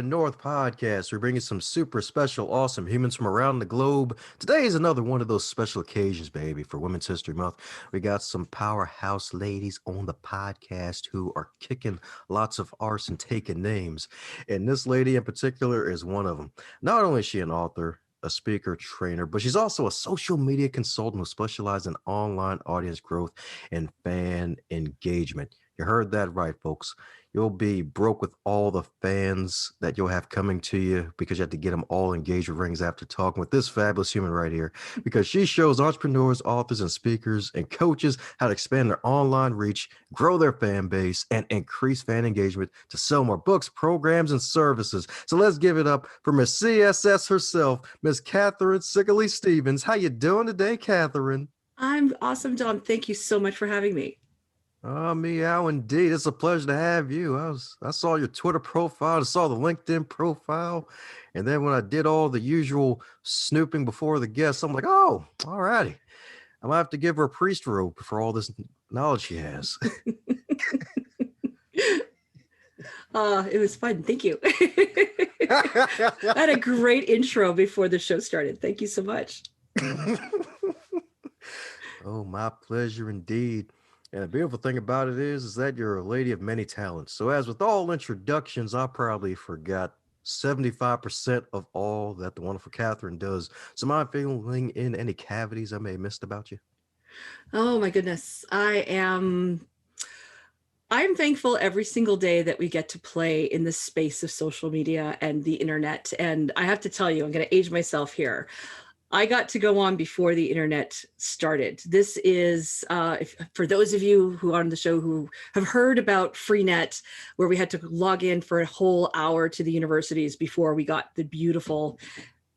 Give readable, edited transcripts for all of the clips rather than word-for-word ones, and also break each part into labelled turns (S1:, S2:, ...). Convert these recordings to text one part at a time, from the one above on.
S1: North podcast. We're bringing some super special, awesome humans from around the globe. Today is another one of those special occasions, baby, for Women's History Month. We got some powerhouse ladies on the podcast who are kicking lots of arse and taking names. And this lady in particular is one of them. Not only is she an author, a speaker, trainer, but she's also a social media consultant who specializes in online audience growth and fan engagement. You heard that right, folks. You'll be broke with all the fans that you'll have coming to you because you have to get them all engaged with rings after talking with this fabulous human right here, because she shows entrepreneurs, authors, and speakers and coaches how to expand their online reach, grow their fan base, and increase fan engagement to sell more books, programs, and services. So let's give it up for Miss CSS herself, Miss Catherine Saykaly-Stevens. How you doing today, Catherine?
S2: I'm awesome, Dom. Thank you so much for having me.
S1: Oh, meow indeed. It's a pleasure to have you. I saw your Twitter profile, I saw the LinkedIn profile, and then when I did all the usual snooping before the guests, I'm like, oh, all righty. I might have to give her a priest robe for all this knowledge she has.
S2: It was fun. Thank you. I had a great intro before the show started. Thank you so much.
S1: Oh, my pleasure indeed. And the beautiful thing about it is that you're a lady of many talents. So as with all introductions, I probably forgot 75% of all that the wonderful Catherine does. So am I filling in any cavities I may have missed about you?
S2: Oh my goodness. I'm thankful every single day that we get to play in the space of social media and the internet. And I have to tell you, I'm going to age myself here. I got to go on before the internet started. This is, for those of you who are on the show who have heard about Freenet, where we had to log in for a whole hour to the universities before we got the beautiful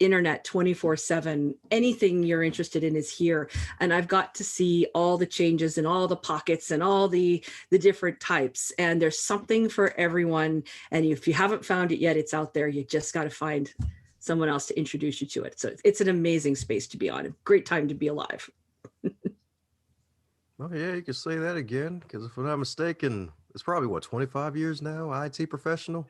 S2: internet 24/7. Anything you're interested in is here. And I've got to see all the changes and all the pockets and all the different types. And there's something for everyone. And if you haven't found it yet, it's out there. You just got to find someone else to introduce you to it. So it's an amazing space to be on. A great time to be alive.
S1: Oh, yeah, you can say that again, because if I'm not mistaken, it's probably, 25 years now, IT professional?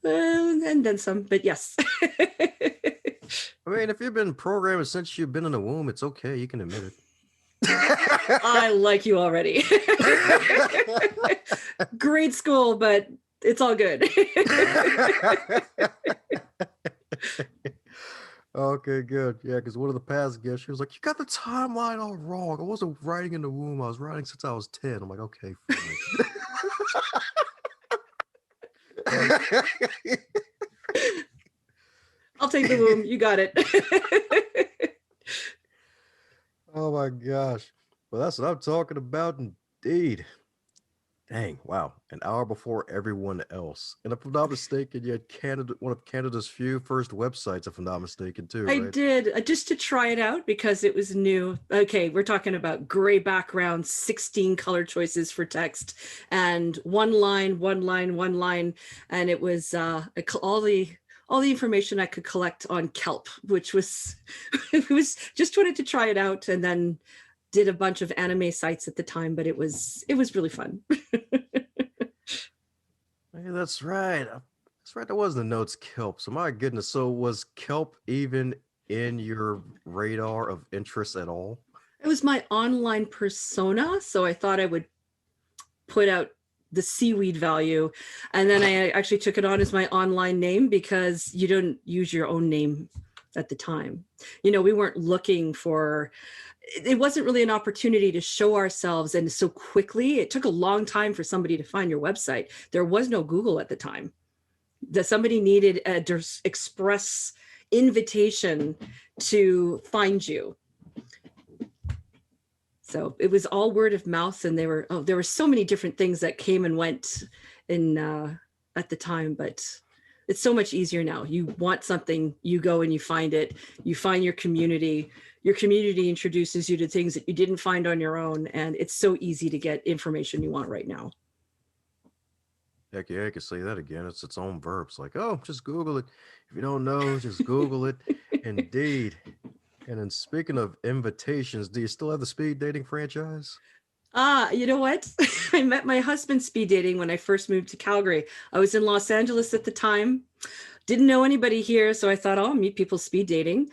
S2: And then some, but yes.
S1: I mean, if you've been programming since you've been in the womb, it's okay. You can admit it.
S2: I like you already. Grade school, but it's all good.
S1: Okay, good. Yeah, because one of the past guests, she was like, "You got the timeline all wrong. I wasn't writing in the womb. I was writing since I was 10." I'm like, "Okay, fine."
S2: I'll take the womb. You got it.
S1: Oh my gosh. Well, that's what I'm talking about indeed. Dang, wow. An hour before everyone else. And if I'm not mistaken, you had Canada, one of Canada's few first websites, if I'm not mistaken, too,
S2: I
S1: right?
S2: did just to try it out because it was new. Okay, we're talking about gray background, 16 color choices for text, and one line, one line, one line, and it was all the information I could collect on kelp, which was it was just wanted to try it out, and then did a bunch of anime sites at the time, but it was really fun.
S1: Hey, that's right. That's right. That was the notes kelp. So my goodness. So was kelp even in your radar of interest at all?
S2: It was my online persona, so I thought I would put out the seaweed value, and then I actually took it on as my online name because you don't use your own name at the time. We weren't looking for, it wasn't really an opportunity to show ourselves, and so quickly it took a long time for somebody to find your website. There was no Google at the time. That somebody needed a express invitation to find you. So it was all word of mouth, and there were so many different things that came and went in at the time, but it's so much easier now. You want something, you go and you find it, you find your community introduces you to things that you didn't find on your own, and it's so easy to get information you want right now.
S1: Heck yeah, I can say that again. It's its own verb. It's like, oh, just Google it. If you don't know, just Google it. Indeed. And then speaking of invitations, do you still have the speed dating franchise?
S2: You know what? I met my husband speed dating when I first moved to Calgary. I was in Los Angeles at the time, Didn't know anybody here, so I thought, oh, I'll meet people speed dating.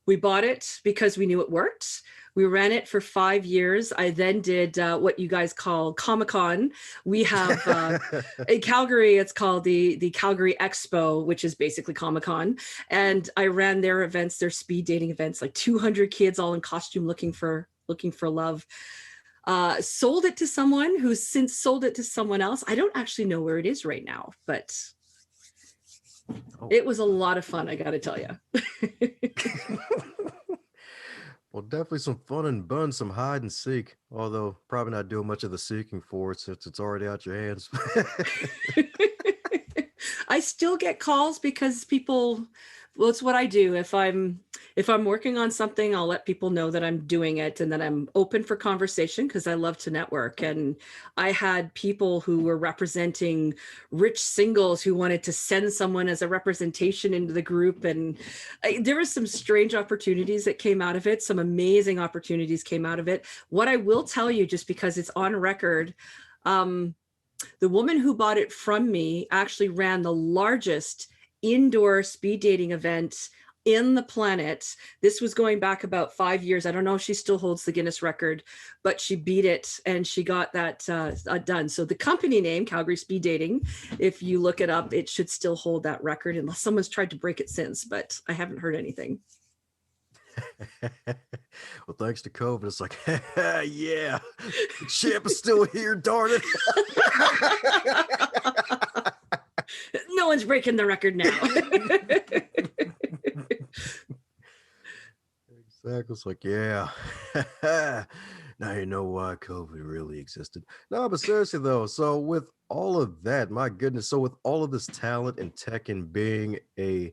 S2: We bought it because we knew it worked. We ran it for 5 years. I then did what you guys call Comic-Con. We have in Calgary, it's called the Calgary Expo, which is basically Comic-Con. And I ran their events, their speed dating events, like 200 kids all in costume looking for love. Sold it to someone who's since sold it to someone else. I don't actually know where it is right now, but it was a lot of fun, I got to tell you.
S1: Well, definitely some fun and bun, some hide and seek. Although probably not doing much of the seeking for it since it's already out your hands.
S2: I still get calls because people, well, it's what I do. If I'm working on something, I'll let people know that I'm doing it and that I'm open for conversation because I love to network. And I had people who were representing rich singles who wanted to send someone as a representation into the group. And there were some strange opportunities that came out of it. Some amazing opportunities came out of it. What I will tell you, just because it's on record, the woman who bought it from me actually ran the largest indoor speed dating event in the planet. This was going back about 5 years. I don't know if she still holds the Guinness record, but she beat it and she got that done. So the company name, Calgary Speed Dating, if you look it up, it should still hold that record unless someone's tried to break it since, but I haven't heard anything.
S1: Well, thanks to COVID, it's like, yeah, the champ is still here, darn it.
S2: No one's breaking the record now.
S1: Exactly. It's like, yeah. Now you know why COVID really existed. No, but seriously though, so with all of that, my goodness, so with all of this talent and tech and being a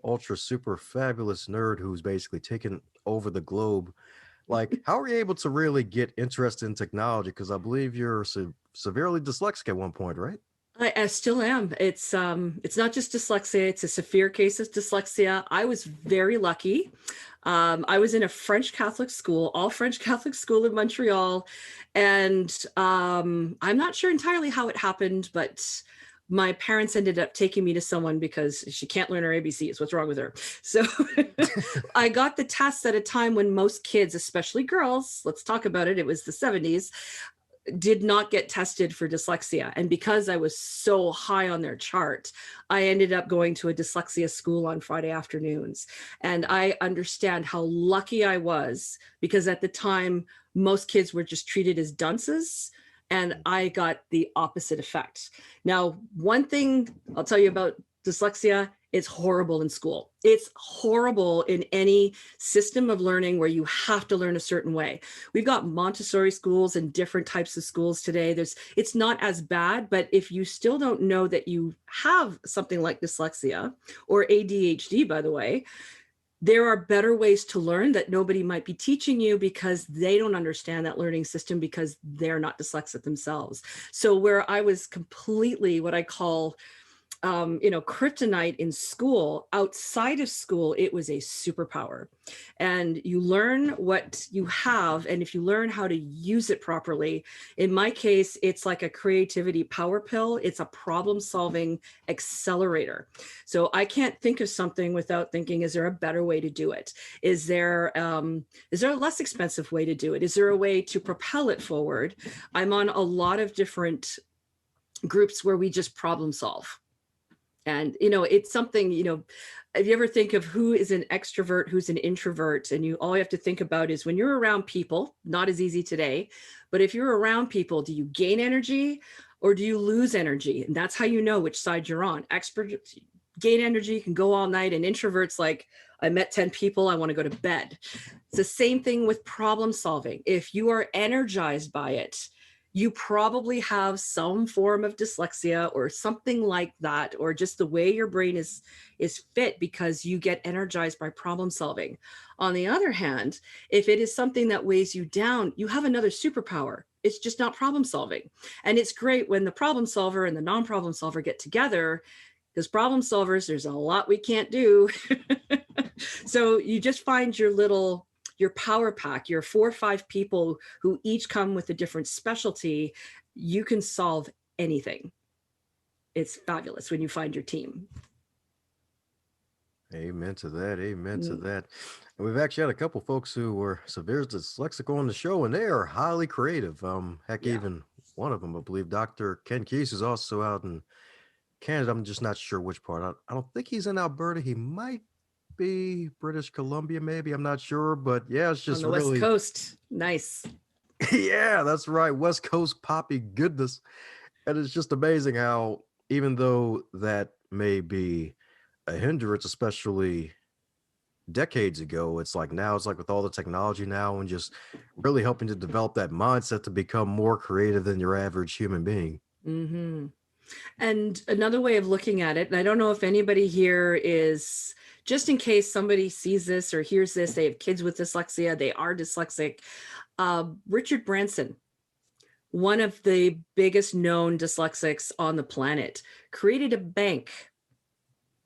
S1: ultra super fabulous nerd who's basically taken over the globe, like how are you able to really get interested in technology? Because I believe you're severely dyslexic at one point, right?
S2: I still am. It's not just dyslexia, it's a severe case of dyslexia. I was very lucky. I was in a French Catholic school, all French Catholic school in Montreal. And I'm not sure entirely how it happened, but my parents ended up taking me to someone because she can't learn her ABCs. What's wrong with her? So I got the tests at a time when most kids, especially girls, let's talk about it, it was the 70s, did not get tested for dyslexia. And because I was so high on their chart, I ended up going to a dyslexia school on Friday afternoons. And I understand how lucky I was because at the time, most kids were just treated as dunces. And I got the opposite effect. Now, one thing I'll tell you about dyslexia, it's horrible in school. It's horrible in any system of learning where you have to learn a certain way. We've got Montessori schools and different types of schools today. It's not as bad, but if you still don't know that you have something like dyslexia or ADHD, by the way, there are better ways to learn that nobody might be teaching you because they don't understand that learning system because they're not dyslexic themselves. So where I was completely what I call kryptonite in school, outside of school, it was a superpower. And you learn what you have. And if you learn how to use it properly, in my case, it's like a creativity power pill. It's a problem solving accelerator. So I can't think of something without thinking, is there a better way to do it? Is there a less expensive way to do it? Is there a way to propel it forward? I'm on a lot of different groups where we just problem solve. And, it's something, if you ever think of who is an extrovert, who's an introvert, and all you have to think about is when you're around people, not as easy today, but if you're around people, do you gain energy or do you lose energy? And that's how you know which side you're on. Experts gain energy, can go all night, and introverts like, I met 10 people, I want to go to bed. It's the same thing with problem solving. If you are energized by it, you probably have some form of dyslexia or something like that, or just the way your brain is fit because you get energized by problem solving. On the other hand, if it is something that weighs you down, you have another superpower. It's just not problem solving. And it's great when the problem solver and the non-problem solver get together, because problem solvers, there's a lot we can't do. So you just find your power pack, your 4 or 5 people who each come with a different specialty. You can solve anything. It's fabulous when you find your team.
S1: Amen to that. Amen to
S2: Mm,
S1: that. And we've actually had a couple folks who were severe dyslexic on the show, and they are highly creative. Heck,
S2: yeah,
S1: even one of them, I believe, Dr. Ken Keys, is also out in Canada. I'm just not sure which part. I don't think he's in Alberta. He might be British Columbia, maybe. I'm not sure, but yeah, it's
S2: on
S1: just
S2: the West
S1: really,
S2: Coast. Nice.
S1: yeah, that's right. West Coast poppy goodness. And it's just amazing how, even though that may be a hindrance, especially decades ago, it's like now, it's like with all the technology now and just really helping to develop that mindset to become more creative than your average human being.
S2: Hmm. And another way of looking at it, and I don't know if anybody here is, just in case somebody sees this or hears this, they have kids with dyslexia, they are dyslexic. Richard Branson, one of the biggest known dyslexics on the planet, created a bank,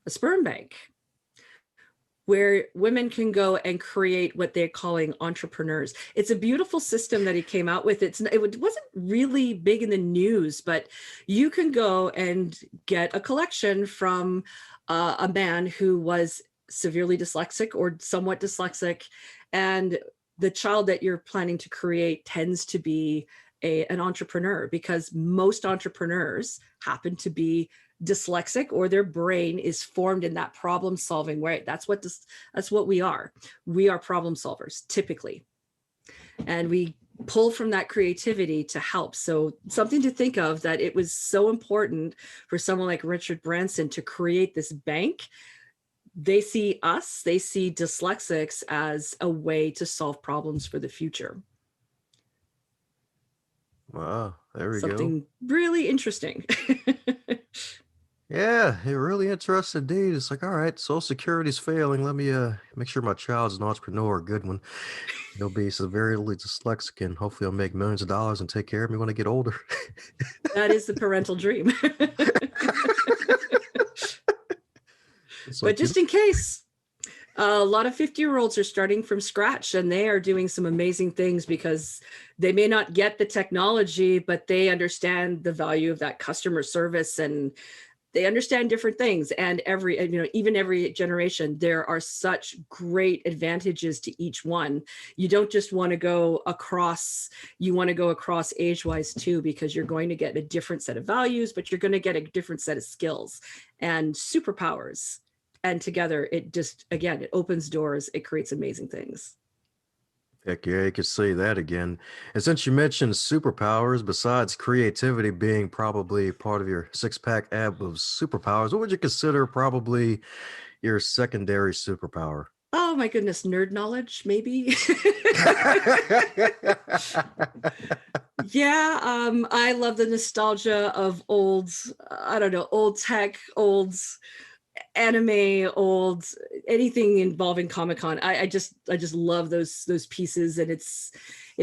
S2: a sperm bank, where women can go and create what they're calling entrepreneurs. It's a beautiful system that he came out with. Wasn't really big in the news, but you can go and get a collection from a man who was severely dyslexic or somewhat dyslexic, and the child that you're planning to create tends to be an entrepreneur, because most entrepreneurs happen to be dyslexic, or their brain is formed in that problem solving way. That's what we are. We are problem solvers typically, and we pull from that creativity to help. So something to think of, that it was so important for someone like Richard Branson to create this bank. They see us, they see dyslexics as a way to solve problems for the future.
S1: Wow, there we go.
S2: Something really interesting.
S1: Yeah, it really interesting indeed. It's like, all right, Social Security's failing. Let me make sure my child's an entrepreneur, a good one. He'll be severely dyslexic, and hopefully he'll make millions of dollars and take care of me when I get older.
S2: That is the parental dream.
S1: It's
S2: But
S1: like,
S2: just in case, a lot of 50-year-olds are starting from scratch, and they are doing some amazing things because they may not get the technology, but they understand the value of that customer service, and they understand different things. And even every generation, there are such great advantages to each one. You don't just want to go across, you want to go across age-wise too, because you're going to get a different set of values, but you're going to get a different set of skills and superpowers. And together, it just, again, it opens doors, it creates amazing things.
S1: heck yeah, you could say that again. And since you mentioned superpowers, besides creativity being probably part of your six-pack ab of superpowers, what would you consider probably your secondary superpower?
S2: Oh my goodness, nerd knowledge, maybe. Yeah, I love the nostalgia of old, I don't know, old tech, old anime, old anything involving Comic-Con. I just love those pieces, and it's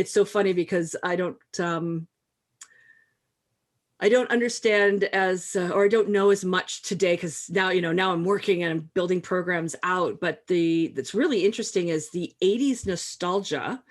S2: so funny because I don't understand as or I don't know as much today, because now I'm working and I'm building programs out. But that's really interesting is the 80s nostalgia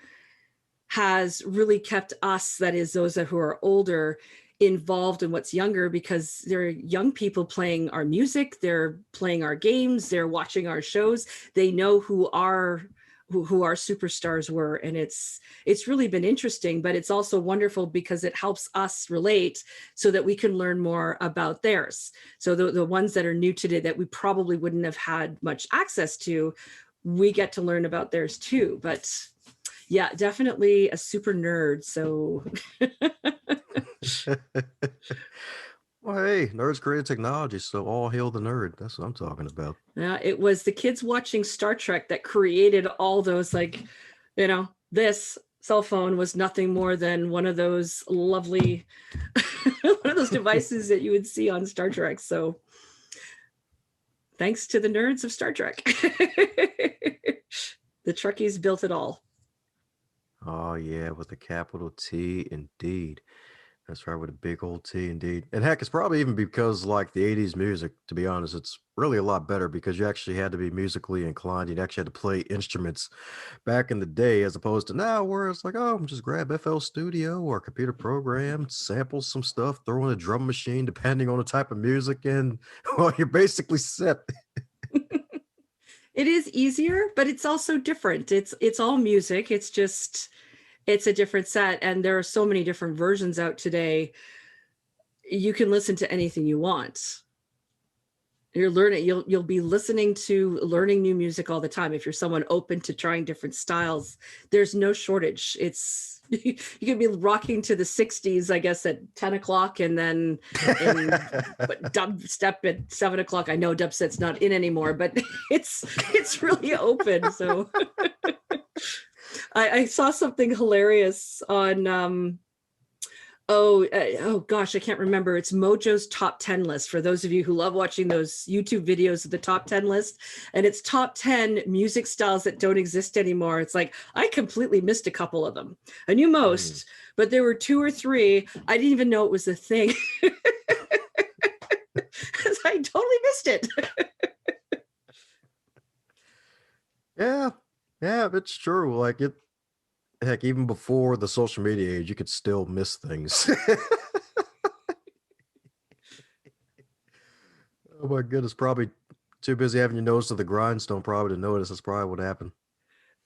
S2: has really kept us, that is those who are older, involved in what's younger, because there are young people playing our music, they're playing our games, they're watching our shows, they know who our superstars were. And it's really been interesting, but it's also wonderful because it helps us relate so that we can learn more about theirs. So the ones that are new today that we probably wouldn't have had much access to, we get to learn about theirs too. But yeah, definitely a super nerd. So
S1: Well, hey, nerds created technology, so all hail the nerd. That's what I'm talking about.
S2: yeah, it was the kids watching Star Trek that created all those, like, this cell phone was nothing more than one of those lovely, one of those devices that you would see on Star Trek. So thanks to the nerds of Star Trek. The Trekkies built it all.
S1: Oh yeah, with a capital T, indeed. That's right, with a big old T, indeed. And heck, it's probably even because like the '80s music, to be honest, it's really a lot better because you actually had to be musically inclined. You actually had to play instruments back in the day, as opposed to now, where it's like, oh, just grab FL Studio or a computer program, sample some stuff, throw in a drum machine, depending on the type of music, and well, you're basically set.
S2: It is easier, but it's also different. It's all music. It's a different set, and there are so many different versions out today. You can listen to anything you want. You'll be listening to learning new music all the time. If you're someone open to trying different styles, there's no shortage. It's you could be rocking to the 60s, I guess, at 10 o'clock, and then in dubstep at 7 o'clock. I know dubstep's not in anymore, but it's really open. So I saw something hilarious on oh gosh, I can't remember. It's Mojo's top 10 list, for those of you who love watching those YouTube videos of the top 10 list. And it's top 10 music styles that don't exist anymore. It's like, I completely missed a couple of them. I knew most, but there were 2 or 3. I didn't even know it was a thing. I totally missed it.
S1: Yeah, it's true. Like it, heck, even before the social media age, you could still miss things. Oh my goodness, probably too busy having your nose to the grindstone probably to notice. That's probably what happened.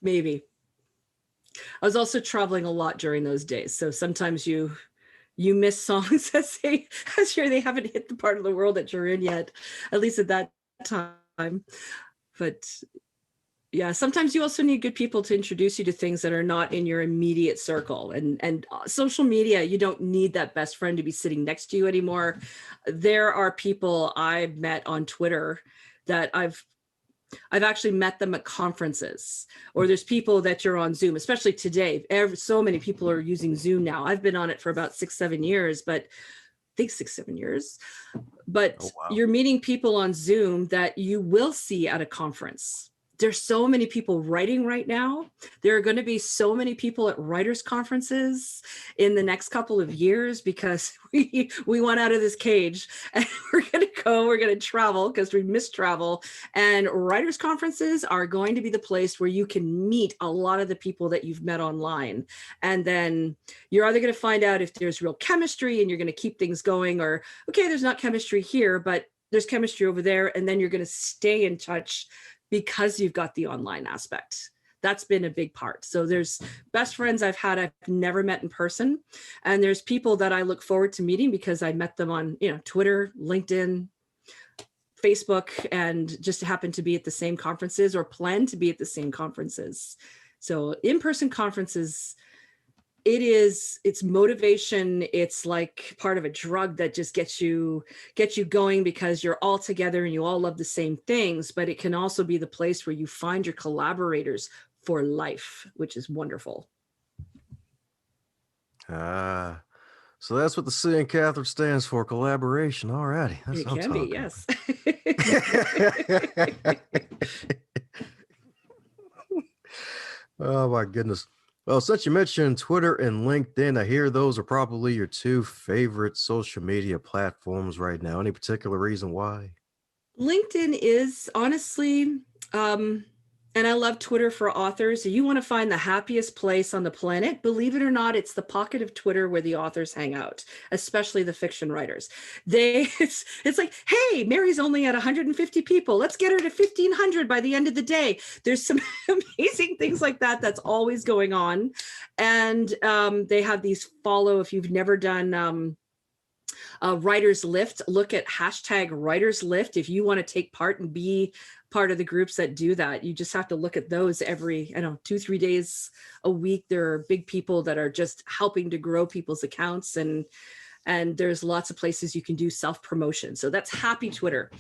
S2: Maybe. I was also traveling a lot during those days, so sometimes you miss songs as they haven't hit the part of the world that you're in yet, at least at that time. But yeah, sometimes you also need good people to introduce you to things that are not in your immediate circle. And social media, you don't need that best friend to be sitting next to you anymore. There are people I've met on Twitter that I've actually met them at conferences, or there's people that you're on Zoom, especially today. So many people are using Zoom now. I've been on it for about 6-7 years, but I think 6-7 years. But
S1: Oh, wow.
S2: You're meeting people on Zoom that you will see at a conference. There's so many people writing right now. There are going to be so many people at writers' conferences in the next couple of years, because we want out of this cage, and we're going to travel, because we miss travel. And writers' conferences are going to be the place where you can meet a lot of the people that you've met online. And then you're either going to find out if there's real chemistry and you're going to keep things going, or, okay, there's not chemistry here, but there's chemistry over there. And then you're going to stay in touch because you've got the online aspect. That's been a big part. So there's best friends I've never met in person. And there's people that I look forward to meeting because I met them on, Twitter, LinkedIn, Facebook, and just happen to be at the same conferences or plan to be at the same conferences. So in-person conferences, it's motivation. It's like part of a drug that just gets you going, because you're all together and you all love the same things. But it can also be the place where you find your collaborators for life, which is wonderful.
S1: So that's what the C in Catholic stands for, collaboration. All righty.
S2: It can be, yes.
S1: Oh my goodness. Well, since you mentioned Twitter and LinkedIn, I hear those are probably your 2 favorite social media platforms right now. Any particular reason why?
S2: LinkedIn is honestly, and I love Twitter for authors. You want to find the happiest place on the planet, believe it or not, it's the pocket of Twitter where the authors hang out, especially the fiction writers. It's like, hey, Mary's only at 150 people. Let's get her to 1,500 by the end of the day. There's some amazing things like that that's always going on. And they have these if you've never done Writers Lift, look at hashtag Writers Lift if you want to take part and be part of the groups that do that. You just have to look at those every 2-3 days a week. There are big people that are just helping to grow people's accounts, and there's lots of places you can do self-promotion. So that's happy Twitter.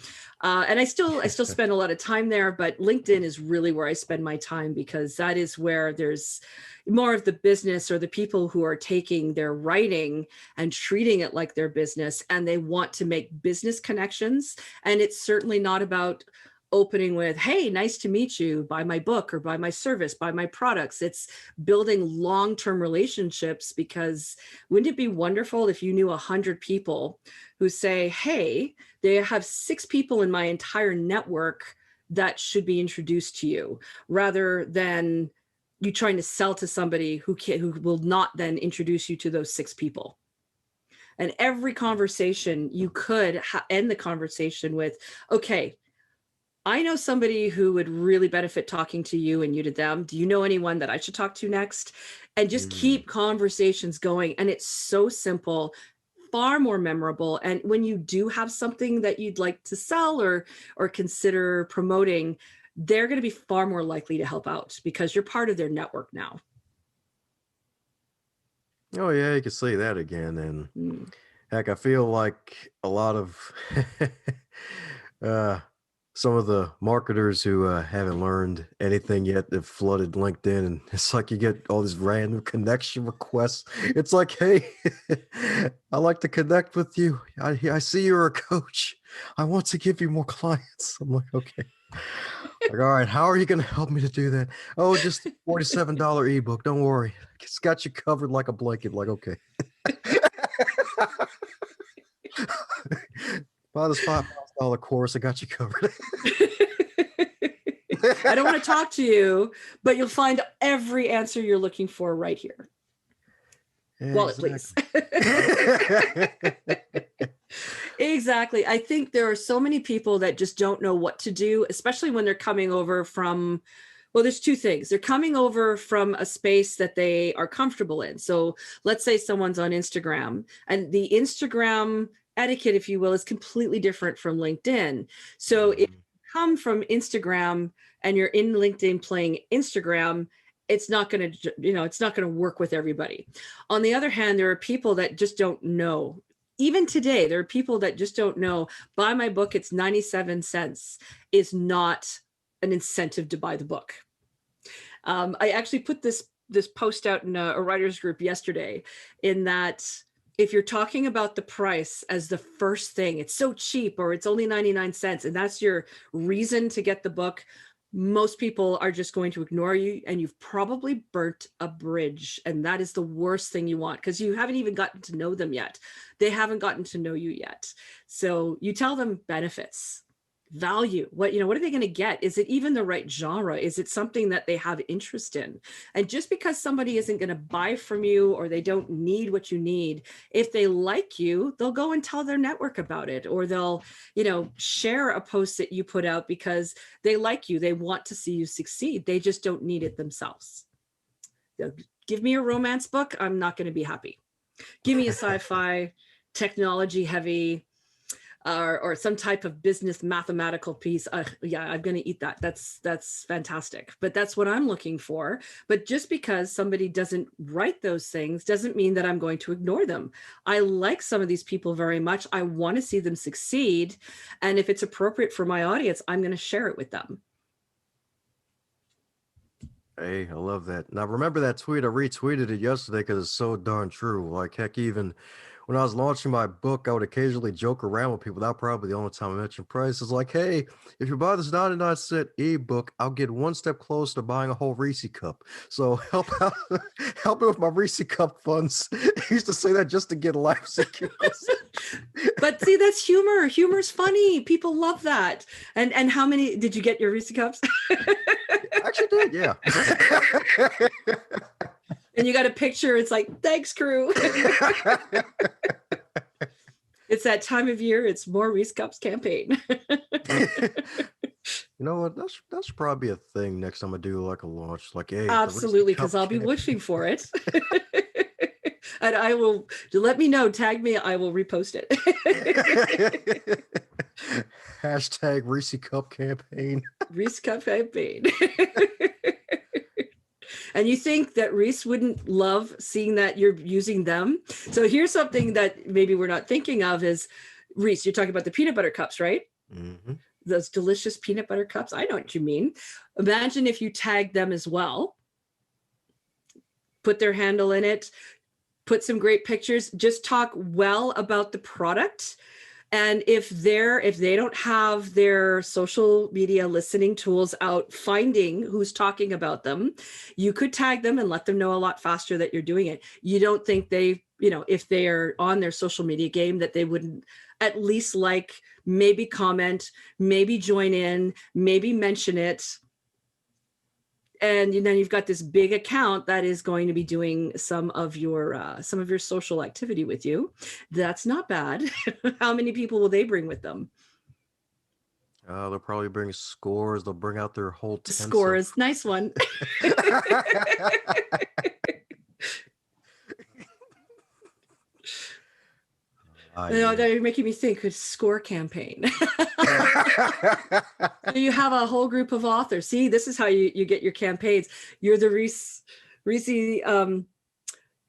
S2: And I still spend a lot of time there, but LinkedIn is really where I spend my time, because that is where there's more of the business, or the people who are taking their writing and treating it like their business, and they want to make business connections. And it's certainly not about opening with, hey, nice to meet you, buy my book or buy my service, buy my products. It's building long-term relationships, because wouldn't it be wonderful if you knew 100 people who say, hey, they have 6 people in my entire network that should be introduced to you, rather than you trying to sell to somebody who will not then introduce you to those 6 people. And every conversation, you could end the conversation with, okay, I know somebody who would really benefit talking to you and you to them. Do you know anyone that I should talk to next? And just
S1: Mm.
S2: keep conversations going. And it's so simple, far more memorable. And when you do have something that you'd like to sell or consider promoting, they're going to be far more likely to help out because you're part of their network now.
S1: Oh yeah, you can say that again. And
S2: Mm.
S1: heck, I feel like a lot of uh, some of the marketers who haven't learned anything yet have flooded LinkedIn, and it's like you get all these random connection requests. It's like, hey, I like to connect with you. I see you're a coach. I want to give you more clients. I'm like, okay. Like, all right, how are you going to help me to do that? Oh, just $47 ebook. Don't worry. It's got you covered like a blanket. Like, okay. Buy this $5,000 course. I got you covered.
S2: I don't want to talk to you, but you'll find every answer you're looking for right here. Wallet, please.
S1: Exactly.
S2: Exactly. I think there are so many people that just don't know what to do, especially when they're coming over from, well, there's two things. They're coming over from a space that they are comfortable in. So let's say someone's on Instagram, and the Instagram etiquette, if you will, is completely different from LinkedIn. So if you come from Instagram and you're in LinkedIn playing Instagram, it's not going to, it's not going to work with everybody. On the other hand, there are people that just don't know. Even today, there are people that just don't know. Buy my book, it's 97 cents, is not an incentive to buy the book. I actually put this post out in a writer's group yesterday, in that if you're talking about the price as the first thing, it's so cheap or it's only 99 cents, and that's your reason to get the book, most people are just going to ignore you, and you've probably burnt a bridge. And that is the worst thing you want, because you haven't even gotten to know them yet. They haven't gotten to know you yet. So you tell them benefits, value, what are they going to get? Is it even the right genre? Is it something that they have interest in? And just because somebody isn't going to buy from you, or they don't need what you need, if they like you, they'll go and tell their network about it, or they'll share a post that you put out because they like you, they want to see you succeed, they just don't need it themselves. Give me a romance book, I'm not going to be happy. Give me a sci-fi, technology heavy, or some type of business mathematical piece. Yeah, I'm going to eat that. That's fantastic. But that's what I'm looking for. But just because somebody doesn't write those things doesn't mean that I'm going to ignore them. I like some of these people very much. I want to see them succeed. And if it's appropriate for my audience, I'm going to share it with them.
S1: Hey, I love that. Now, remember that tweet? I retweeted it yesterday because it's so darn true. Like, heck, even when I was launching my book, I would occasionally joke around with people. That probably the only time I mentioned prices. Like, hey, if you buy this 99-cent ebook, I'll get one step closer to buying a whole Reese cup. So help out, help me with my Reese cup funds. I used to say that just to get laughs.
S2: But see, that's humor. Humor's funny. People love that. And how many did you get your Reese cups?
S1: Actually did, yeah.
S2: And you got a picture. It's like, thanks, crew. It's that time of year. It's more Reese Cups campaign.
S1: You know what? That's probably a thing next time I do like a launch. Like, hey,
S2: Absolutely, because I'll be wishing for it. And I will, let me know, tag me, I will repost it.
S1: Hashtag Reese Cup campaign.
S2: Reese Cup campaign. And you think that Reese wouldn't love seeing that you're using them? So here's something that maybe we're not thinking of is, Reese, you're talking about the peanut butter cups, right?
S1: Mm-hmm.
S2: Those delicious peanut butter cups. I know what you mean. Imagine if you tag them as well, put their handle in it, put some great pictures, just talk well about the product. And if they don't have their social media listening tools out finding who's talking about them, you could tag them and let them know a lot faster that you're doing it. You don't think they, if they are on their social media game, that they wouldn't at least like, maybe comment, maybe join in, maybe mention it. And then you've got this big account that is going to be doing some of your social activity with you. That's not bad. How many people will they bring with them?
S1: They'll probably bring scores. They'll bring out their whole tents of.
S2: Scores. Nice one. You know,
S1: Yeah.
S2: they're making me think it's score campaign. So you have a whole group of authors. See, this is how you get your campaigns. You're the Reese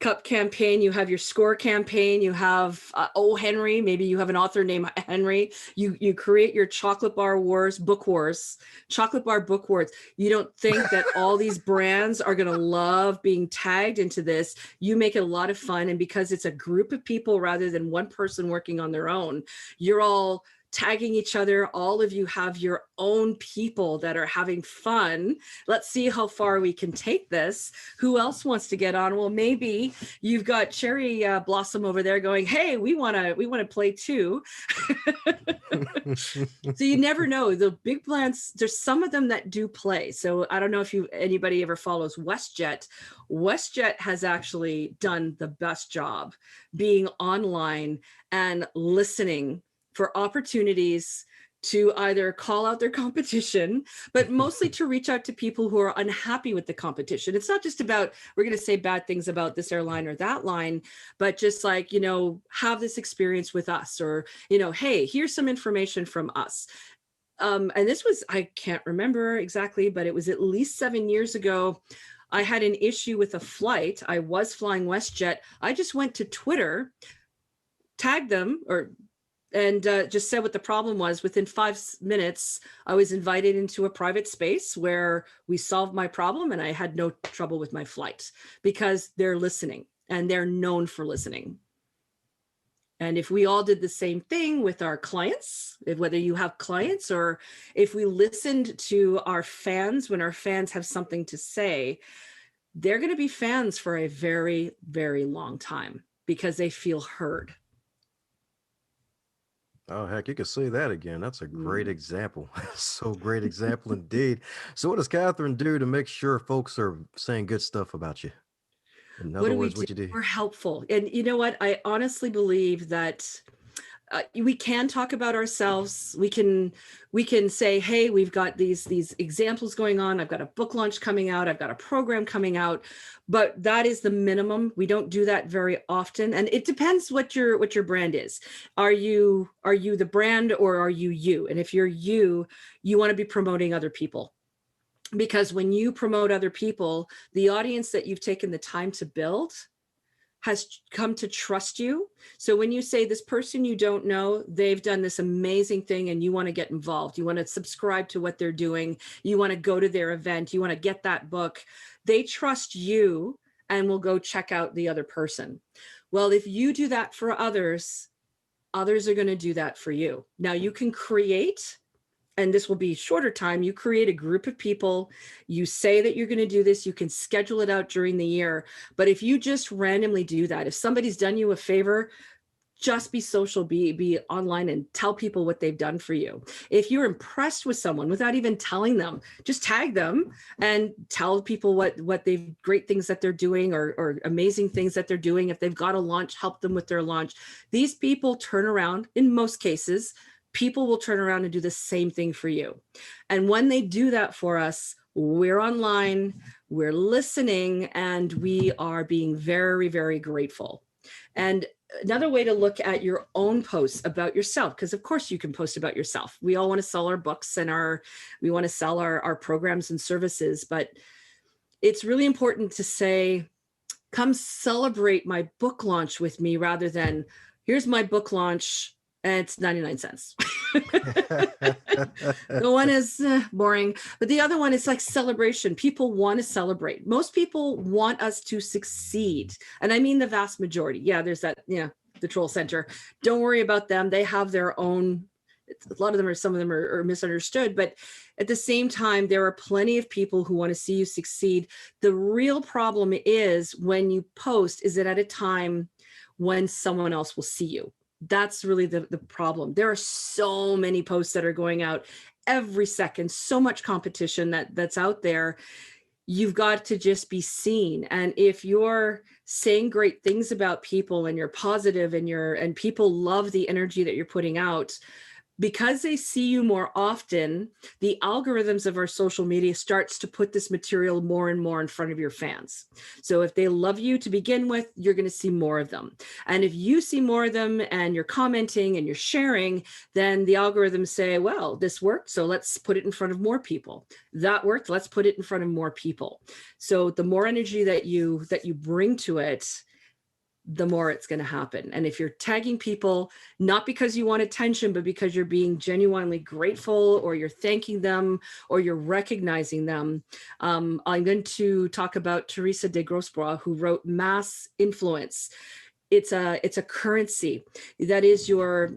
S2: Cup campaign. You have your score campaign. You have O. Henry. Maybe you have an author named Henry. You create your chocolate bar wars, book wars, chocolate bar book wars. You don't think that all these brands are going to love being tagged into this. You make it a lot of fun. And because it's a group of people rather than one person working on their own, you're all tagging each other. All of you have your own people that are having fun. Let's see how far we can take this. Who else wants to get on? Well, maybe you've got Cherry Blossom over there going, hey, we want to play too. So you never know. The big plants, there's some of them that do play. So I don't know if anybody ever follows WestJet. WestJet has actually done the best job being online and listening for opportunities to either call out their competition, but mostly to reach out to people who are unhappy with the competition. It's not just about, we're going to say bad things about this airline or that line, but just like, you know, have this experience with us, or, you know, hey, here's some information from us. And this was, I can't remember exactly, but it was at least 7 years ago. I had an issue with a flight. I was flying WestJet. I just went to Twitter, tagged them, and just said what the problem was. Within 5 minutes, I was invited into a private space where we solved my problem, and I had no trouble with my flight because they're listening, and they're known for listening. And if we all did the same thing with our clients, whether you have clients or if we listened to our fans when our fans have something to say, they're going to be fans for a very, very long time because they feel heard.
S1: Oh, heck, you could say that again. That's a great example. So great example indeed. So what does Catherine do to make sure folks are saying good stuff about you? In
S2: What
S1: other
S2: do we
S1: words,
S2: do?
S1: what you do?
S2: We're helpful. And you know what? I honestly believe that we can talk about ourselves. We can say, hey, we've got these examples going on. I've got a book launch coming out. I've got a program coming out, but that is the minimum. We don't do that very often. And it depends what your brand is. Are you the brand, or are you you? And if you're you want to be promoting other people. Because when you promote other people, the audience that you've taken the time to build has come to trust you. So when you say this person you don't know, they've done this amazing thing and you want to get involved, you want to subscribe to what they're doing, you want to go to their event, you want to get that book, they trust you and will go check out the other person. Well, if you do that for others, others are going to do that for you. Now you can create, and this will be shorter time, you create a group of people, you say that you're going to do this, you can schedule it out during the year. But if you just randomly do that, if somebody's done you a favor, just be social, be online and tell people what they've done for you. If you're impressed with someone without even telling them, just tag them and tell people what they've great things that they're doing, or amazing things that they're doing. If they've got a launch, help them with their launch. These people turn around, in most cases, people will turn around and do the same thing for you. And when they do that for us, we're online, we're listening, and we are being very, very grateful. And another way to look at your own posts about yourself, because of course you can post about yourself. We all want to sell our books and we want to sell our programs and services, but it's really important to say, come celebrate my book launch with me, rather than here's my book launch and it's 99 cents. The one is boring, but the other one is like celebration. People want to celebrate. Most people want us to succeed. And I mean the vast majority. Yeah, there's that, the troll center. Don't worry about them. They have their own, a lot of them, or some of them are misunderstood, but at the same time, there are plenty of people who want to see you succeed. The real problem is when you post, is it at a time when someone else will see you? That's really the problem. There are so many posts that are going out every second, so much competition that's out there. You've got to just be seen. And if you're saying great things about people and you're positive and people love the energy that you're putting out, because they see you more often, the algorithms of our social media starts to put this material more and more in front of your fans. So if they love you to begin with, you're going to see more of them. And if you see more of them and you're commenting and you're sharing, then the algorithms say, well, this worked, so let's put it in front of more people. That worked, let's put it in front of more people. So the more energy that you bring to it, the more it's going to happen. And if you're tagging people, not because you want attention, but because you're being genuinely grateful, or you're thanking them, or you're recognizing them. I'm going to talk about Teresa de Grosbois, who wrote Mass Influence. It's a currency. That is your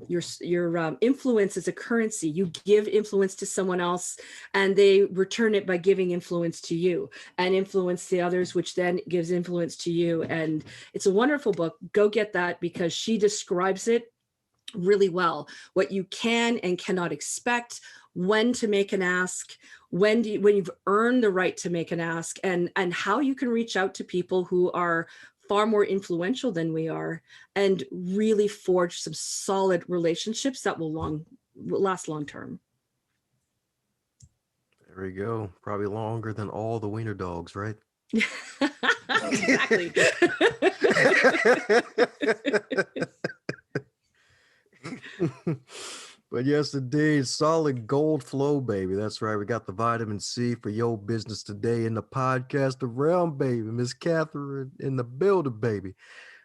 S2: influence is a currency. You give influence to someone else, and they return it by giving influence to you, and influence the others, which then gives influence to you. And it's a wonderful book. Go get that, because she describes it really well. What you can and cannot expect, when to make an ask, when you've earned the right to make an ask, and how you can reach out to people who are far more influential than we are, and really forge some solid relationships that will last long term.
S1: There we go. Probably longer than all the wiener dogs, right?
S2: Exactly.
S1: But yes, indeed, solid gold flow, baby. That's right. We got the vitamin C for your business today in the podcast realm, baby. Miss Catherine in the building, baby.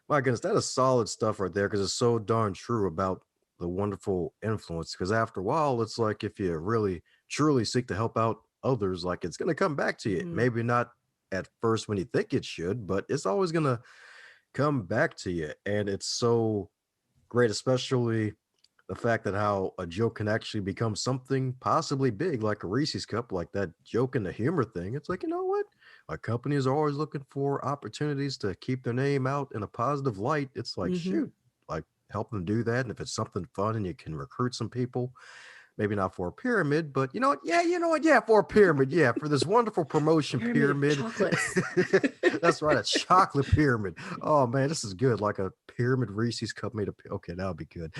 S1: My goodness, that is solid stuff right there, because it's so darn true about the wonderful influence. Because after a while, it's like if you really truly seek to help out others, like it's going to come back to you.
S2: Mm-hmm.
S1: Maybe not at first when you think it should, but it's always going to come back to you. And it's so great, especially the fact that how a joke can actually become something possibly big, like a Reese's cup, like that joke and the humor thing. It's like, you know what? Companies are always looking for opportunities to keep their name out in a positive light. It's like,
S2: Mm-hmm.
S1: shoot, like help them do that. And if it's something fun and you can recruit some people, maybe not for a pyramid, but you know what? Yeah, you know what? Yeah, for a pyramid. Yeah, for this wonderful promotion
S2: Pyramid of
S1: pyramid.
S2: chocolates.
S1: That's right, a chocolate pyramid. Oh man, this is good. Like a pyramid Reese's cup made of. Okay, that'll be good.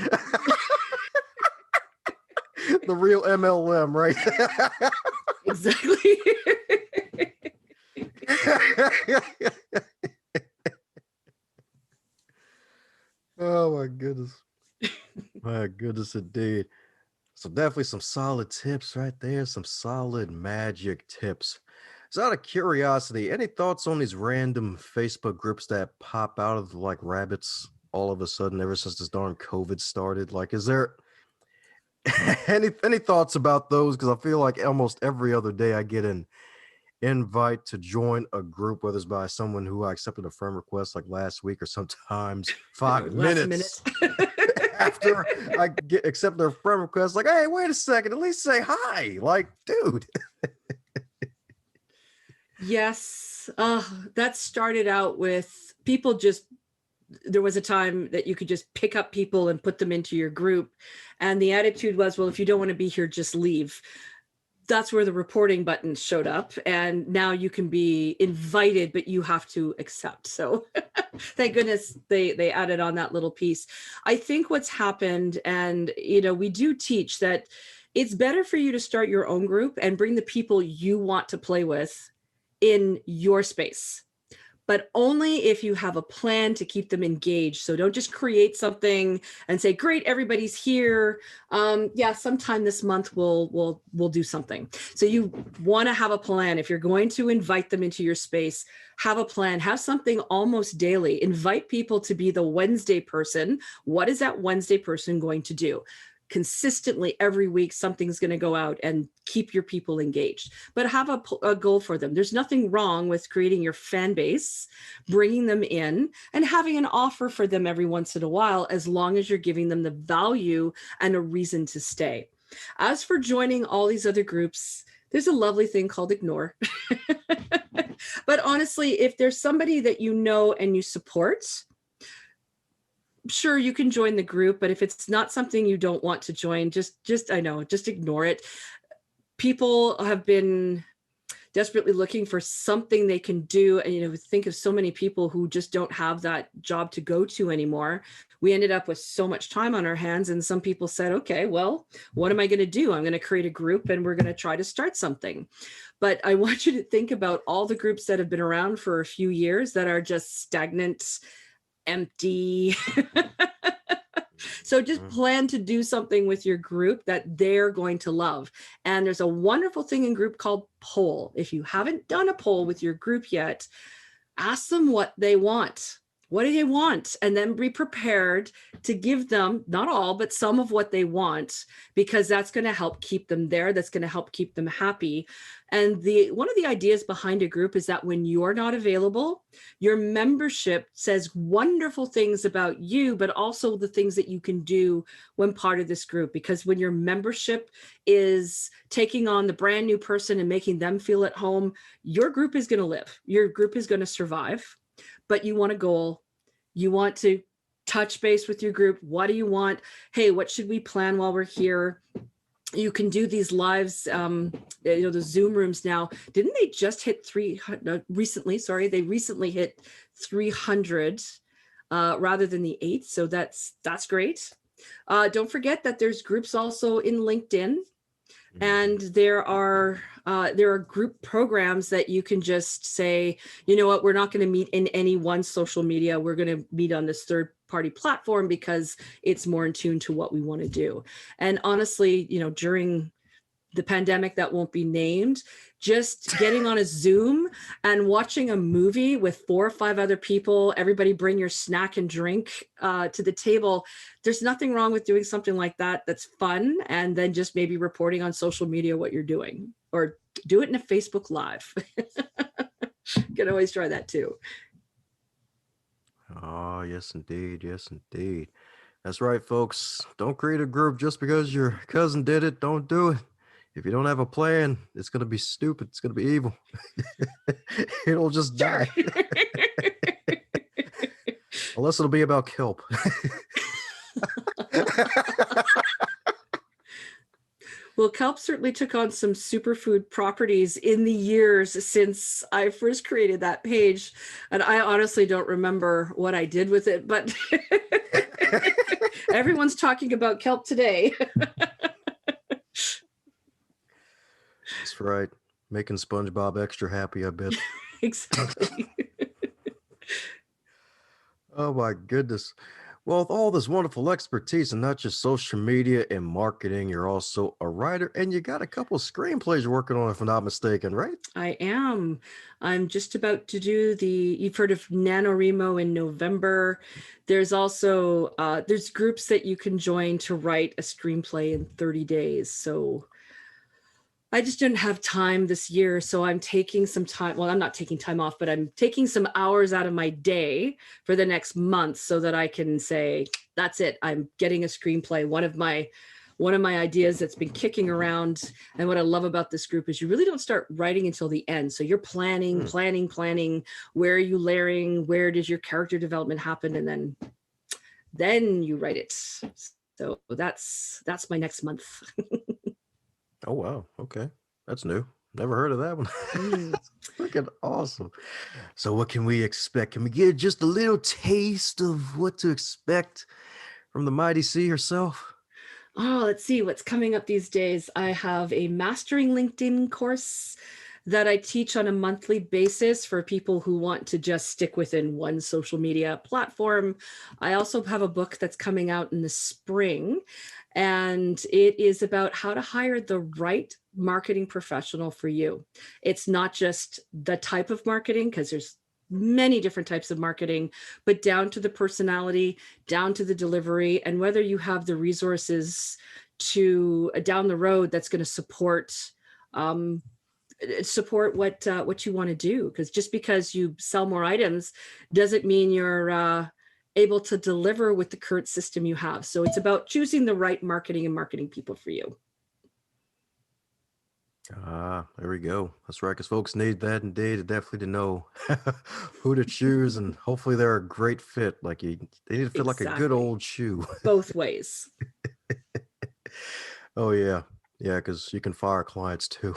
S1: The real MLM, right?
S2: Exactly.
S1: Oh my goodness. My goodness indeed. So definitely some solid tips right there, some solid magic tips. So out of curiosity, any thoughts on these random Facebook groups that pop out of like rabbits all of a sudden ever since this darn COVID started? Like, is there any thoughts about those? Because I feel like almost every other day I get an invite to join a group, whether it's by someone who I accepted a friend request like last week, or sometimes 5
S2: Last
S1: minutes
S2: minute.
S1: after I get accept their friend request. Like, hey, wait a second, at least say hi. Like, dude.
S2: Yes. That started out with people just, there was a time that you could just pick up people and put them into your group. And the attitude was, well, if you don't want to be here, just leave. That's where the reporting button showed up. And now you can be invited, but you have to accept. So thank goodness they added on that little piece. I think what's happened, and we do teach that it's better for you to start your own group and bring the people you want to play with in your space, but only if you have a plan to keep them engaged. So don't just create something and say, great, everybody's here. Yeah, sometime this month we'll do something. So you want to have a plan. If you're going to invite them into your space, have a plan, have something almost daily. Invite people to be the Wednesday person. What is that Wednesday person going to do? Consistently every week, something's going to go out, and keep your people engaged, but have a goal for them. There's nothing wrong with creating your fan base, bringing them in, and having an offer for them every once in a while, as long as you're giving them the value and a reason to stay. As for joining all these other groups, there's a lovely thing called ignore. But honestly, if there's somebody that you know and you support, sure, you can join the group, but if it's not something you don't want to join, just ignore it. People have been desperately looking for something they can do, and think of so many people who just don't have that job to go to anymore. we ended up with so much time on our hands. And some people said, okay, well, what am I going to do? I'm going to create a group and we're going to try to start something. But I want you to think about all the groups that have been around for a few years that are just stagnant, empty. So just plan to do something with your group that they're going to love. And there's a wonderful thing in group called poll. If you haven't done a poll with your group yet, ask them what they want. What do they want? And then be prepared to give them, not all, but some of what they want, because that's going to help keep them there. That's going to help keep them happy. And one of the ideas behind a group is that when you're not available, your membership says wonderful things about you, but also the things that you can do when part of this group. Because when your membership is taking on the brand new person and making them feel at home, your group is going to live. Your group is going to survive. But you want a goal. You want to touch base with your group. What do you want? Hey, what should we plan while we're here? You can do these lives, the Zoom rooms now. Didn't they just hit 300 recently? Sorry, they recently hit 300 rather than the 8. So that's great. Don't forget that there's groups also in LinkedIn. And there are group programs that you can just say, you know what, we're not going to meet in any one social media. We're going to meet on this third-party platform because it's more in tune to what we want to do. And honestly, during the pandemic that won't be named, just getting on a Zoom and watching a movie with 4 or 5 other people, everybody bring your snack and drink to the table. There's nothing wrong with doing something like that. That's fun. And then just maybe reporting on social media what you're doing, or do it in a Facebook Live. You can always try that too.
S1: Oh, yes, indeed. Yes, indeed. That's right, folks. Don't create a group just because your cousin did it. Don't do it. If you don't have a plan, it's going to be stupid. It's going to be evil. It'll just die. Unless it'll be about kelp.
S2: Well, kelp certainly took on some superfood properties in the years since I first created that page. And I honestly don't remember what I did with it, but everyone's talking about kelp today.
S1: That's right. Making SpongeBob extra happy, I bet.
S2: Exactly.
S1: Oh my goodness. Well, with all this wonderful expertise and not just social media and marketing, you're also a writer and you got a couple screenplays you're working on, if I'm not mistaken, right?
S2: I am. I'm just about to do you've heard of NaNoWriMo in November. There's also, there's groups that you can join to write a screenplay in 30 days. So I just didn't have time this year. So I'm taking some time. Well, I'm not taking time off, but I'm taking some hours out of my day for the next month so that I can say, that's it. I'm getting a screenplay. One of my ideas that's been kicking around. And what I love about this group is you really don't start writing until the end. So you're planning. Where are you layering? Where does your character development happen? And then you write it. So that's my next month.
S1: Oh, wow. Okay. That's new. Never heard of that one. It's freaking awesome. So what can we expect? Can we get just a little taste of what to expect from the mighty C herself?
S2: Oh, let's see what's coming up these days. I have a Mastering LinkedIn course that I teach on a monthly basis for people who want to just stick within one social media platform. I also have a book that's coming out in the spring, and it is about how to hire the right marketing professional for you. It's not just the type of marketing, because there's many different types of marketing, but down to the personality, down to the delivery, and whether you have the resources to down the road that's going to support what you want to do. Because just because you sell more items doesn't mean you're able to deliver with the current system you have. So it's about choosing the right marketing and marketing people for you.
S1: There we go. That's right, because folks need that indeed, definitely to know who to choose, and hopefully they're a great fit. They need to fit like a good
S2: Exactly.
S1: old shoe.
S2: Both ways.
S1: Oh yeah, yeah, because you can fire clients too.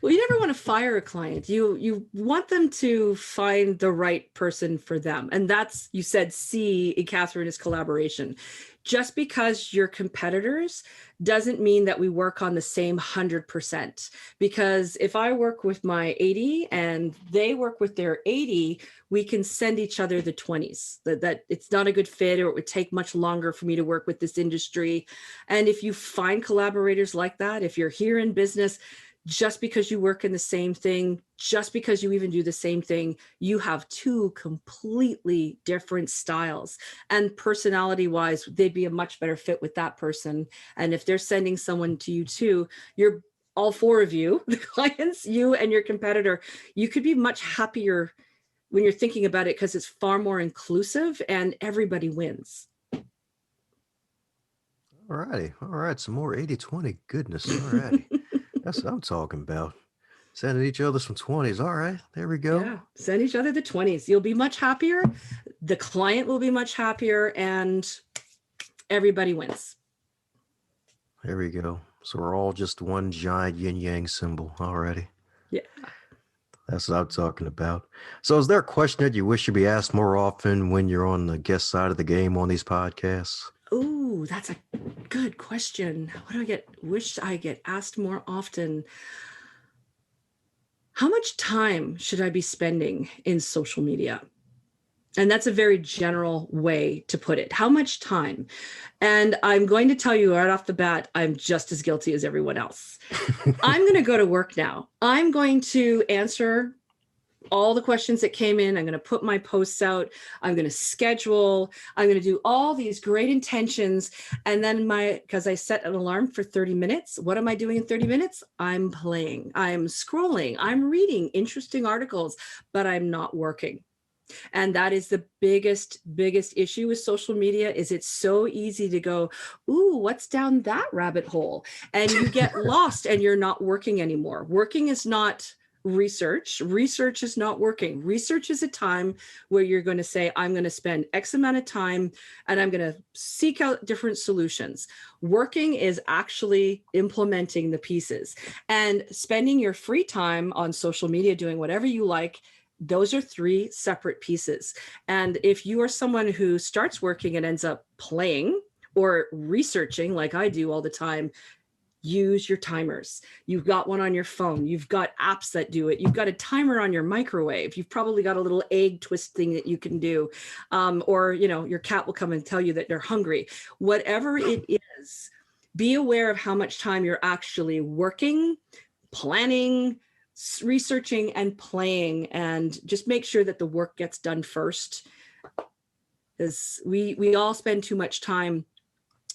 S2: Well, you never want to fire a client. You want them to find the right person for them. And that's, you said C in Catherine, is collaboration. Just because you're competitors doesn't mean that we work on the same 100%. Because if I work with my 80 and they work with their 80, we can send each other the 20s. That it's not a good fit, or it would take much longer for me to work with this industry. And if you find collaborators like that, if you're here in business, just because you work in the same thing, just because you even do the same thing, you have two completely different styles. And personality wise, they'd be a much better fit with that person. And if they're sending someone to you too, you're all four of you, the clients, you and your competitor, you could be much happier when you're thinking about it, because it's far more inclusive and everybody wins.
S1: All righty. All right. Some more 80-20 goodness. All righty. That's what I'm talking about. Sending each other some 20s. All right. There we go.
S2: Yeah, send each other the 20s. You'll be much happier. The client will be much happier, and everybody wins.
S1: There we go. So we're all just one giant yin yang symbol already.
S2: Yeah.
S1: That's what I'm talking about. So is there a question that you wish you'd be asked more often when you're on the guest side of the game on these podcasts?
S2: Oh, that's a good question. What do I wish I get asked more often? How much time should I be spending in social media? And that's a very general way to put it. How much time? And I'm going to tell you right off the bat, I'm just as guilty as everyone else. I'm going to go to work now. I'm going to answer all the questions that came in. I'm going to put my posts out. I'm going to schedule. I'm going to do all these great intentions. And then because I set an alarm for 30 minutes, what am I doing in 30 minutes? I'm playing. I'm scrolling. I'm reading interesting articles, but I'm not working. And that is the biggest issue with social media, is it's so easy to go, ooh, what's down that rabbit hole? And you get lost and you're not working anymore. Working is not research. Research is not working. Research is a time where you're going to say, I'm going to spend X amount of time and I'm going to seek out different solutions. Working is actually implementing the pieces, and spending your free time on social media doing whatever you like. Those are three separate pieces. And if you are someone who starts working and ends up playing or researching, like I do all the time, use your timers. You've got one on your phone. You've got apps that do it. You've got a timer on your microwave. You've probably got a little egg twist thing that you can do. Or, your cat will come and tell you that they're hungry. Whatever it is, be aware of how much time you're actually working, planning, researching, and playing, and just make sure that the work gets done first, because we all spend too much time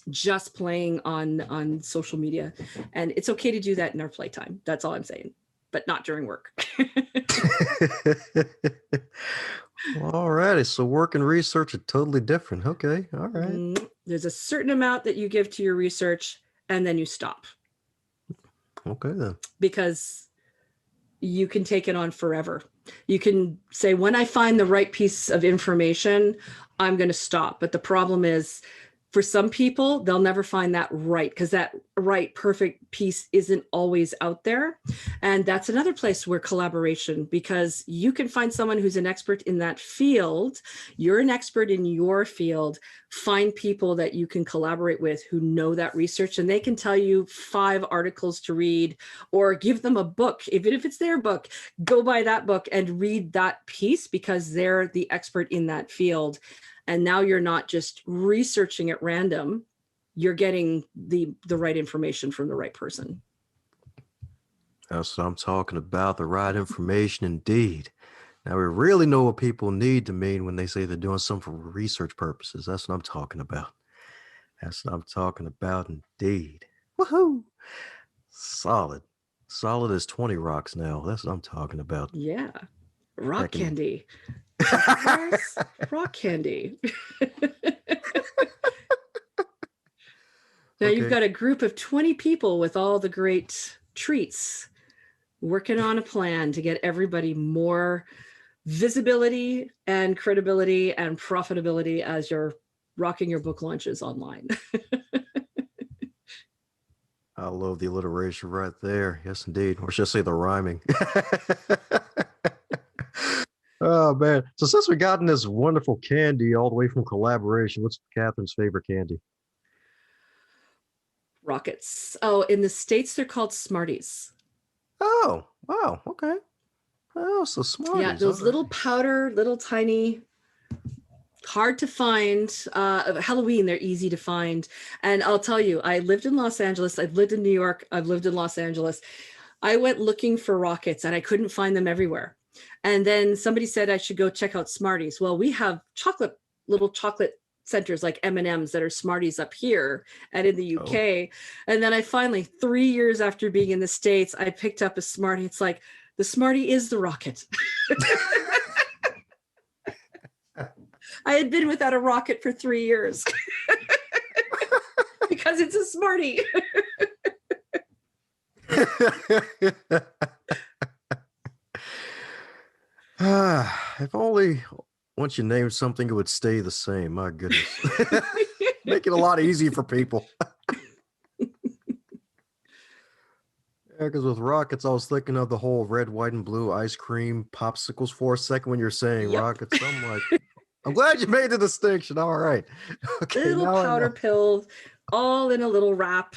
S2: just playing on social media, and it's okay to do that in our playtime. That's all I'm saying, but not during work.
S1: All righty. So work and research are totally different. Okay. All right.
S2: There's a certain amount that you give to your research, and then you stop.
S1: Okay then.
S2: Because you can take it on forever. You can say, when I find the right piece of information, I'm going to stop. But the problem is, for some people, they'll never find that right, because that right, perfect piece isn't always out there. And that's another place where collaboration, because you can find someone who's an expert in that field. You're an expert in your field. Find people that you can collaborate with who know that research, and they can tell you 5 articles to read, or give them a book. Even if it's their book, go buy that book and read that piece, because they're the expert in that field. And now you're not just researching at random, you're getting the right information from the right person.
S1: That's what I'm talking about. The right information indeed. Now we really know what people need to mean when they say they're doing something for research purposes. That's what I'm talking about. That's what I'm talking about indeed. Woohoo! Solid. Solid as 20 rocks now. That's what I'm talking about.
S2: Yeah. Rock candy. Rock candy. Now you've got a group of 20 people with all the great treats, working on a plan to get everybody more visibility and credibility and profitability as you're rocking your book launches online.
S1: I love the alliteration right there. Yes, indeed. Or should I say the rhyming? Oh man. So since we gotten this wonderful candy all the way from collaboration, what's Catherine's favorite candy?
S2: Rockets. Oh, in the States, they're called Smarties.
S1: Oh, wow. Okay. Oh, so
S2: Yeah,
S1: Smarties. All
S2: those little
S1: right.
S2: powder, little tiny, hard to find. Halloween, they're easy to find. And I'll tell you, I lived in Los Angeles. I've lived in New York. I've lived in Los Angeles. I went looking for rockets and I couldn't find them everywhere. And then somebody said I should go check out Smarties. Well, we have little chocolate centers like M&Ms that are Smarties up here and in the
S1: Oh.
S2: UK. And then I finally, 3 years after being in the States, I picked up a Smartie. It's like, the Smartie is the rocket. I had been without a rocket for 3 years because it's a Smartie.
S1: If only once you named something, it would stay the same. My goodness. Make it a lot easier for people. Yeah, because with rockets, I was thinking of the whole red, white, and blue ice cream popsicles for a second when you're saying
S2: Yep.
S1: rockets. I'm like, I'm glad you made the distinction. All right. Okay,
S2: Little
S1: now I
S2: powder
S1: know.
S2: pills, all in a little wrap.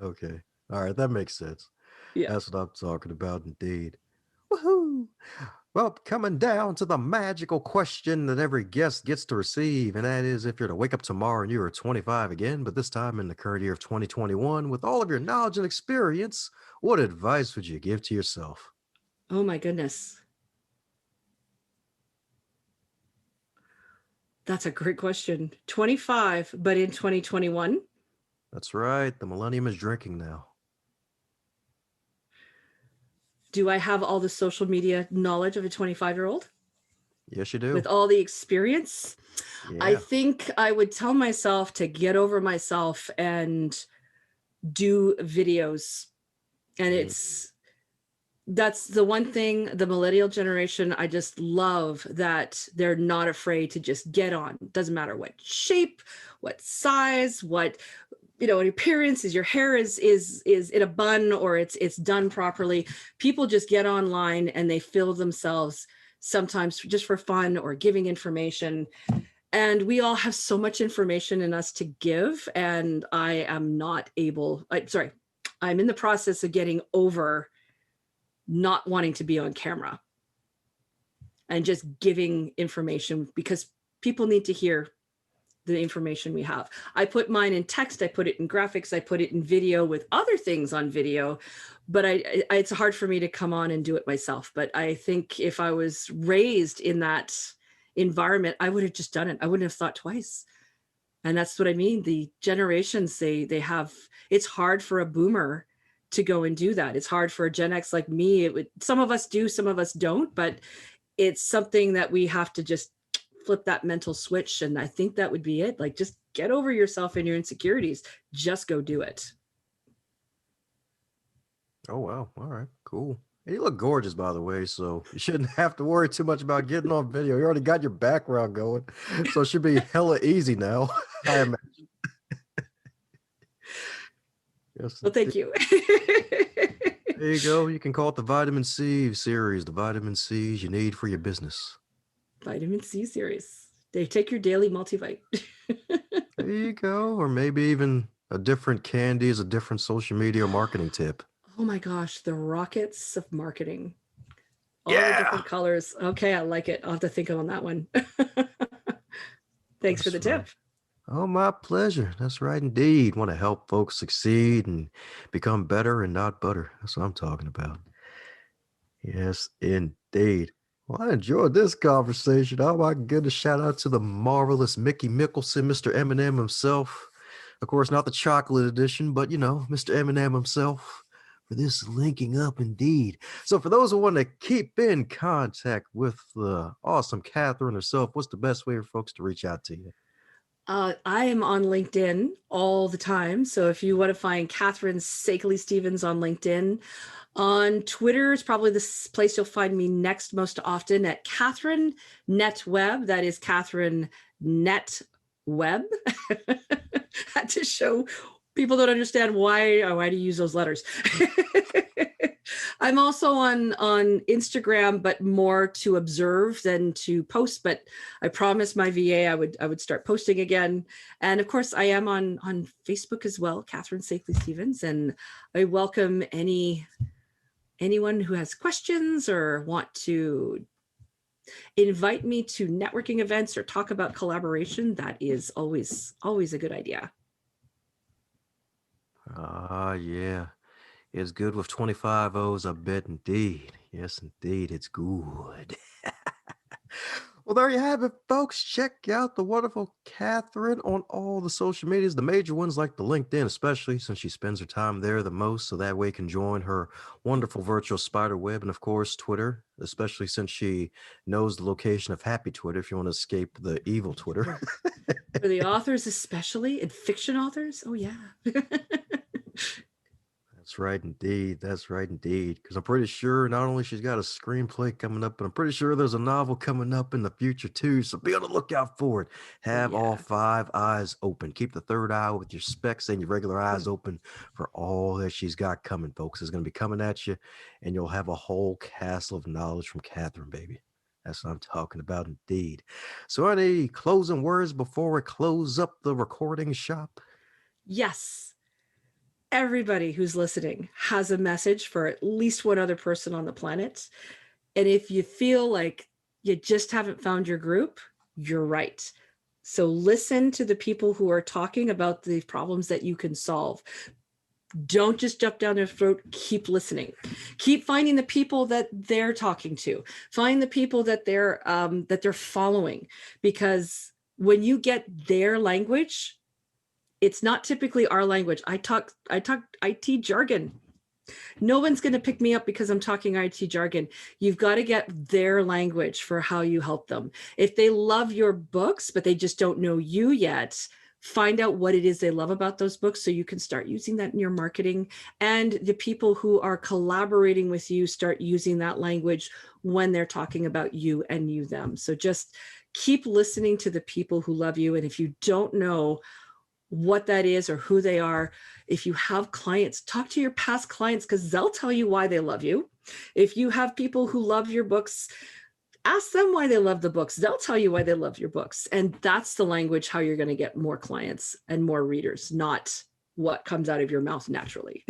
S1: Okay. All right, that makes sense.
S2: Yeah.
S1: That's what I'm talking about, indeed. Woohoo! Well, coming down to the magical question that every guest gets to receive, and that is if you're to wake up tomorrow and you are 25 again, but this time in the current year of 2021, with all of your knowledge and experience, what advice would you give to yourself?
S2: Oh my goodness. That's a great question. 25, but in 2021,
S1: That's right, the millennium is drinking now.
S2: do I have all the social media knowledge of a 25-year-old
S1: Yes, you
S2: with
S1: do.
S2: all the experience? I
S1: Yeah.
S2: think I would tell myself to get over myself and do videos. And
S1: Mm.
S2: that's the one thing, the millennial generation, I just love that they're not afraid to just get on. Doesn't matter what shape, what size, what appearance is, your hair is in a bun or it's done properly. People just get online and they fill themselves sometimes just for fun or giving information. And we all have so much information in us to give. And I am not able, I'm in the process of getting over not wanting to be on camera and just giving information because people need to hear the information we have. I put mine in text, I put it in graphics, I put it in video with other things on video, but it's hard for me to come on and do it myself. But I think if I was raised in that environment, I would have just done it. I wouldn't have thought twice. And that's what I mean. The generations, they have, it's hard for a boomer to go and do that. It's hard for a Gen X like me. Some of us do, some of us don't, but it's something that we have to just flip that mental switch. And I think that would be it. Like, just get over yourself and your insecurities. Just go do it.
S1: Oh, wow. All right, cool. And you look gorgeous, by the way, so you shouldn't have to worry too much about getting on video. You already got your background going, so it should be hella easy now. I imagine. Yes,
S2: Well, thank you.
S1: there you go. You can call it the vitamin C series, the vitamin C's you need for your business.
S2: Vitamin C series. They take your daily multivite.
S1: There you go. Or maybe even a different candy is a different social media marketing tip.
S2: Oh my gosh, the rockets of marketing. All the
S1: Yeah.
S2: different colors. Okay, I like it. I'll have to think on that one. Thanks for the
S1: That's right.
S2: tip.
S1: Oh, my pleasure. That's right, indeed. Want to help folks succeed and become better and not butter. That's what I'm talking about. Yes, indeed. Well, I enjoyed this conversation. Oh my goodness! Shout out to the marvelous Mickey Mickelson, Mr. Eminem himself. Of course, not the chocolate edition, but Mr. Eminem himself for this linking up indeed. So, for those who want to keep in contact with the awesome Catherine herself, what's the best way for folks to reach out to you?
S2: I am on LinkedIn all the time. So if you want to find Catherine Saykaly-Stevens on LinkedIn, on Twitter is probably the place you'll find me next most often at Catherine Netweb. That is Catherine Netweb. Had to show People don't understand why do you use those letters. I'm also on Instagram, but more to observe than to post. But I promised my VA I would start posting again. And of course, I am on Facebook as well, Catherine Saykaly-Stevens, and I welcome anyone who has questions or want to invite me to networking events or talk about collaboration. That is always a good idea.
S1: Yeah. It's good with 25 O's, I bet indeed. Yes, indeed, it's good. Well, there you have it, folks. Check out the wonderful Catherine on all the social medias, the major ones like the LinkedIn, especially since she spends her time there the most, so that way you can join her wonderful virtual spider web. And of course, Twitter, especially since she knows the location of happy Twitter if you want to escape the evil Twitter.
S2: For the authors, especially, and fiction authors. Oh, yeah.
S1: That's right, indeed. That's right, indeed. Because I'm pretty sure not only she's got a screenplay coming up, but I'm pretty sure there's a novel coming up in the future too. So be on the lookout for it.
S2: Oh,
S1: Have all
S2: yeah.
S1: 5 eyes open. Keep the third eye with your specs and your regular eyes open for all that she's got coming, folks. It's going to be coming at you, and you'll have a whole castle of knowledge from Catherine, baby. That's what I'm talking about, indeed. So, any closing words before we close up the recording shop?
S2: Yes. Everybody who's listening has a message for at least one other person on the planet. And if you feel like you just haven't found your group, you're right. So listen to the people who are talking about the problems that you can solve. Don't just jump down their throat. Keep listening. Keep finding the people that they're talking to. Find the people that they're following, because when you get their language, it's not typically our language. I talk IT jargon. No one's going to pick me up because I'm talking IT jargon. You've got to get their language for how you help them. If they love your books, but they just don't know you yet, find out what it is they love about those books so you can start using that in your marketing. And the people who are collaborating with you start using that language when they're talking about you and you them. So just keep listening to the people who love you. And if you don't know what that is or who they are, if you have clients, talk to your past clients, because they'll tell you why they love you. If you have people who love your books, ask them why they love the books. They'll tell you why they love your books. And that's the language how you're going to get more clients and more readers, not what comes out of your mouth naturally.